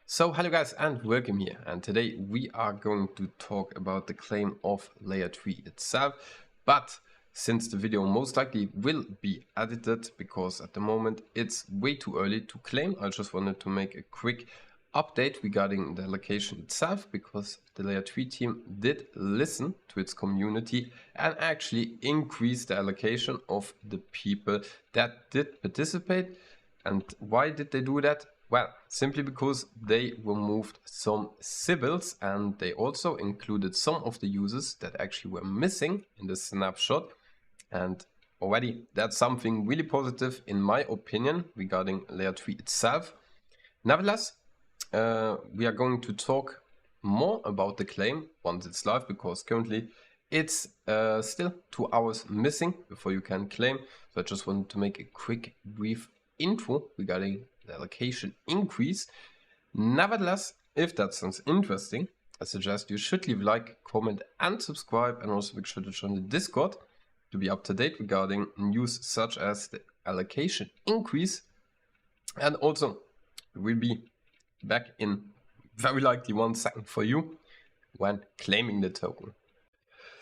So hello guys and welcome here, and today we are going to talk about the claim of Layer 3 itself, but since the video most likely will be edited because at the moment it's way too early to claim, I just wanted to make a quick update regarding the allocation itself, because the Layer 3 team did listen to its community and actually increase the allocation of the people that did participate. And why did they do that? Well, simply because they removed some symbols and they also included some of the users that actually were missing in the snapshot. And already that's something really positive in my opinion regarding Layer 3 itself. Nevertheless, we are going to talk more about the claim once it's live, because currently it's still 2 hours missing before you can claim. So I just wanted to make a quick brief intro regarding the allocation increase. Nevertheless, if that sounds interesting, I suggest you should leave a like, comment and subscribe, and also make sure to join the Discord to be up to date regarding news such as the allocation increase. And also we'll be back in very likely 1 second for you when claiming the token.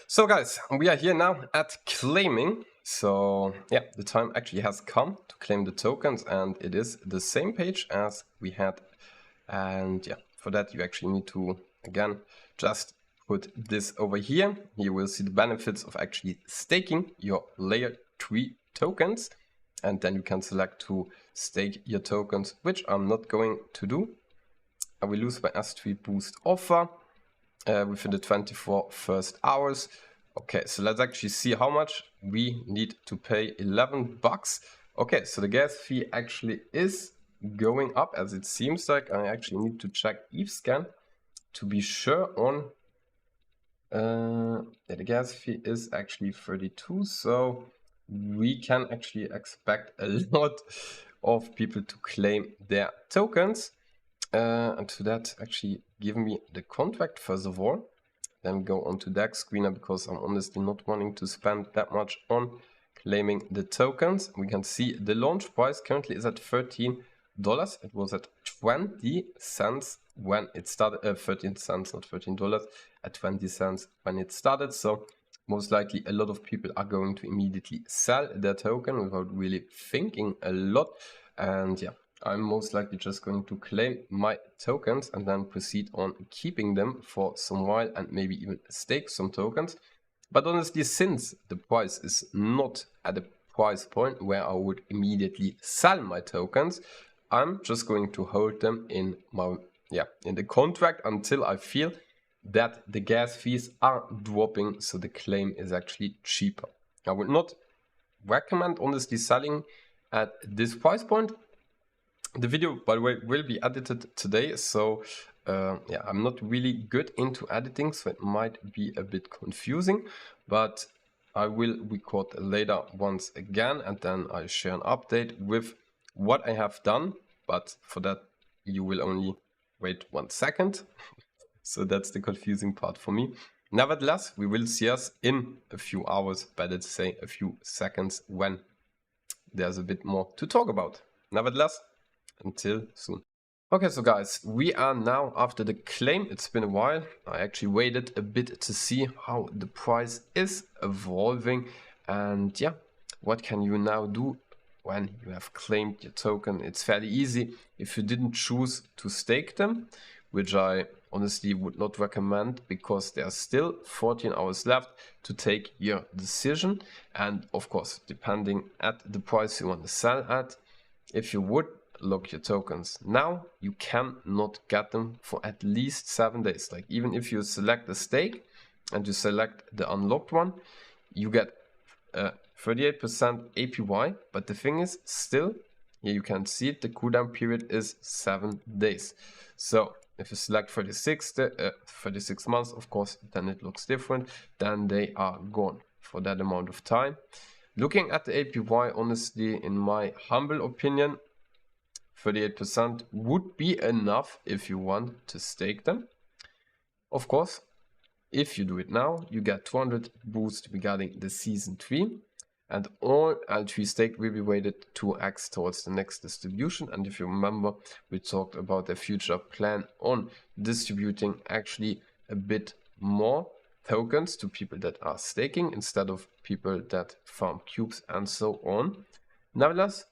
So guys, we are here now at claiming. So yeah, the time actually has come to claim the tokens, and it is the same page as we had. And yeah, for that you actually need to again just put this over here. You will see the benefits of actually staking your Layer 3 tokens, and then you can select to stake your tokens, which I'm not going to do. I will lose my S3 boost offer within the 24 first hours. Okay, so let's actually see how much we need to pay. 11 bucks. Okay, so the gas fee actually is going up, as it seems like. I actually need to check ETHScan to be sure on. Yeah, the gas fee is actually 32, so we can actually expect a lot of people to claim their tokens. And to that, actually give me the contract first of all, then go on to DEX screener, because I'm honestly not wanting to spend that much on claiming the tokens. We can see the launch price currently is at $13. It was at 20 cents when it started, 13 cents, not $13, at 20 cents when it started. So most likely a lot of people are going to immediately sell their token without really thinking a lot. And yeah, I'm most likely just going to claim my tokens and then proceed on keeping them for some while and maybe even stake some tokens. But honestly, since the price is not at a price point where I would immediately sell my tokens, I'm just going to hold them in my in the contract until I feel that the gas fees are dropping, so the claim is actually cheaper. I would not recommend honestly selling at this price point. The video, by the way, will be edited today, so yeah, I'm not really good into editing, so it might be a bit confusing, but I will record later once again, and then I share an update with what I have done. But for that, you will only wait 1 second. So that's the confusing part for me. Nevertheless, we will see us in a few hours, better to say a few seconds, when there's a bit more to talk about. Nevertheless, until soon. Okay, so guys, we are now after the claim. It's been a while. I actually waited a bit to see how the price is evolving. And yeah, what can you now do when you have claimed your token? It's fairly easy. If you didn't choose to stake them, which I honestly would not recommend, because there are still 14 hours left to take your decision. And of course, depending at the price you want to sell at, if you would lock your tokens now, you cannot get them for at least 7 days. Like, even if you select the stake and you select the unlocked one, you get 38% APY. But the thing is, still, here you can see it, the cooldown period is 7 days. So if you select 36 months, of course, then it looks different. Then they are gone for that amount of time. Looking at the APY, honestly, in my humble opinion, 38% would be enough if you want to stake them. Of course, if you do it now, you get 200 boost regarding the season 3. and all Layer3 stake will be weighted 2x towards the next distribution. And if you remember, we talked about the future plan on distributing actually a bit more tokens to people that are staking instead of people that farm cubes and so on. Nevertheless,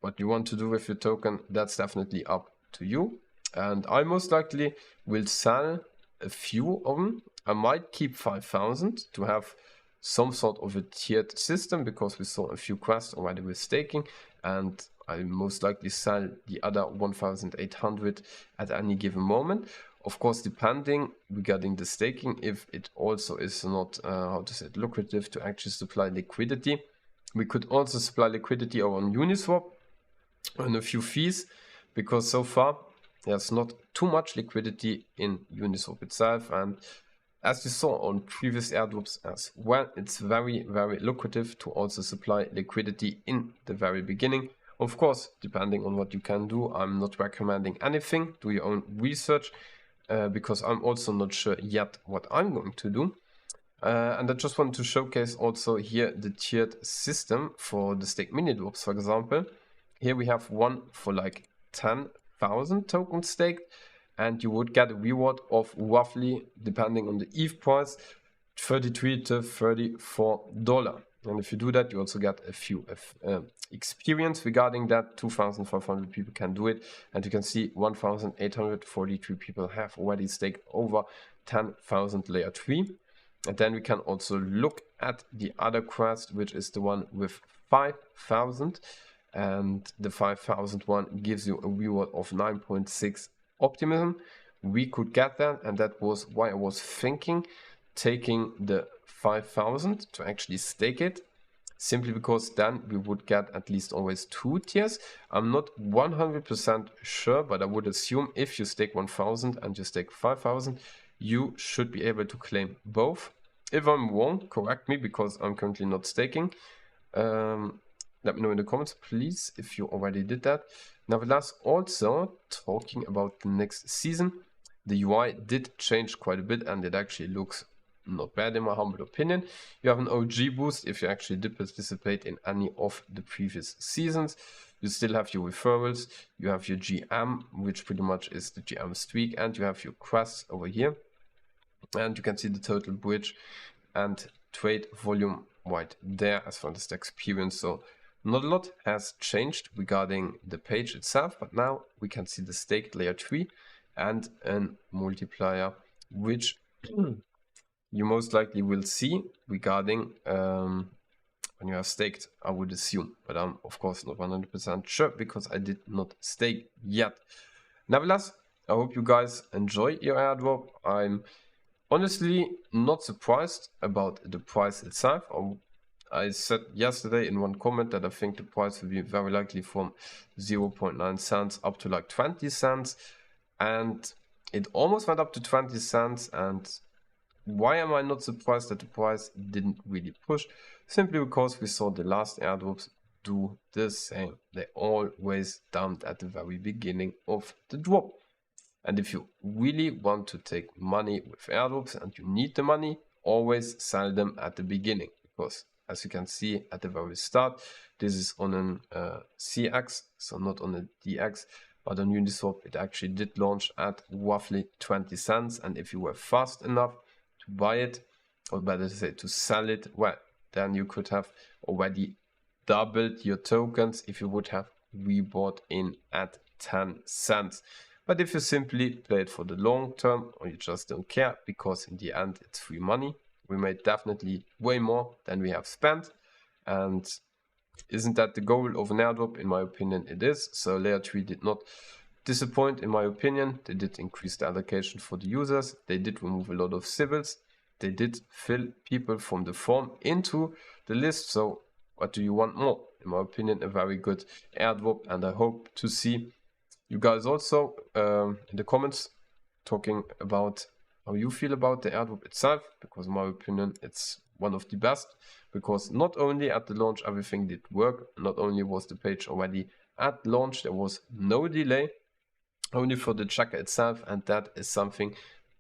what you want to do with your token, that's definitely up to you. And I most likely will sell a few of them. I might keep 5,000 to have some sort of a tiered system, because we saw a few quests already with staking, and I most likely sell the other 1,800 at any given moment. Of course, depending regarding the staking, if it also is not, lucrative to actually supply liquidity. We could also supply liquidity on Uniswap and a few fees, because so far there's not too much liquidity in Uniswap itself. And as you saw on previous airdrops as well, it's very, very lucrative to also supply liquidity in the very beginning. Of course, depending on what you can do, I'm not recommending anything. Do your own research, because I'm also not sure yet what I'm going to do. And I just want to showcase also here the tiered system for the stake mini drops, for example. Here we have one for like 10,000 tokens staked, and you would get a reward of roughly, depending on the ETH price, $33 to $34. And if you do that, you also get a few experience regarding that. 2,500 people can do it, and you can see 1,843 people have already staked over 10,000 layer 3. And then we can also look at the other quest, which is the one with 5,000. And the 5,000 one gives you a reward of 9.6 optimism. We could get that, and that was why I was thinking taking the 5,000 to actually stake it, simply because then we would get at least always 2 tiers. I'm not 100% sure, but I would assume if you stake 1,000 and you stake 5,000, you should be able to claim both. If I'm wrong, correct me, because I'm currently not staking. Let me know in the comments, please, if you already did that. Nevertheless, also talking about the next season, the UI did change quite a bit, and it actually looks not bad in my humble opinion. You have an OG boost if you actually did participate in any of the previous seasons. You still have your referrals, you have your GM, which pretty much is the GM streak, and you have your quests over here. And you can see the total bridge and trade volume right there as far as the experience. So not a lot has changed regarding the page itself, but now we can see the staked layer 3 and a multiplier, which you most likely will see regarding when you are staked, I would assume, but I'm of course not 100% sure because I did not stake yet. Nevertheless, I hope you guys enjoy your airdrop. I'm honestly not surprised about the price itself. I said yesterday in one comment that I think the price will be very likely from 0.9 cents up to like 20 cents. And it almost went up to 20 cents. And why am I not surprised that the price didn't really push? Simply because we saw the last airdrops do the same. They always dumped at the very beginning of the drop. And if you really want to take money with airdrops and you need the money, always sell them at the beginning, because as you can see at the very start, this is on an CX, so not on a DX, but on Uniswap it actually did launch at roughly 20 cents. And if you were fast enough to buy it, or better to say to sell it, well, then you could have already doubled your tokens if you would have rebought in at 10 cents. But if you simply play it for the long term, or you just don't care, because in the end it's free money, we made definitely way more than we have spent. And isn't that the goal of an airdrop? In my opinion, it is. So Layer3 did not disappoint in my opinion. They did increase the allocation for the users. They did remove a lot of civils. They did fill people from the farm into the list. So what do you want more? In my opinion, a very good airdrop, and I hope to see you guys also in the comments talking about how you feel about the airdrop itself, because in my opinion it's one of the best, because not only at the launch everything did work, not only was the page already at launch, there was no delay, only for the checker itself, and that is something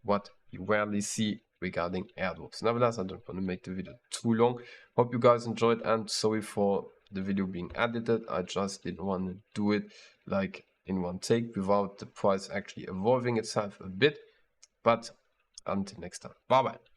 what you rarely see regarding airdrops. Nevertheless, I don't want to make the video too long. Hope you guys enjoyed, and sorry for the video being edited. I just didn't want to do it like in one take without the price actually evolving itself a bit. But until next time, bye bye.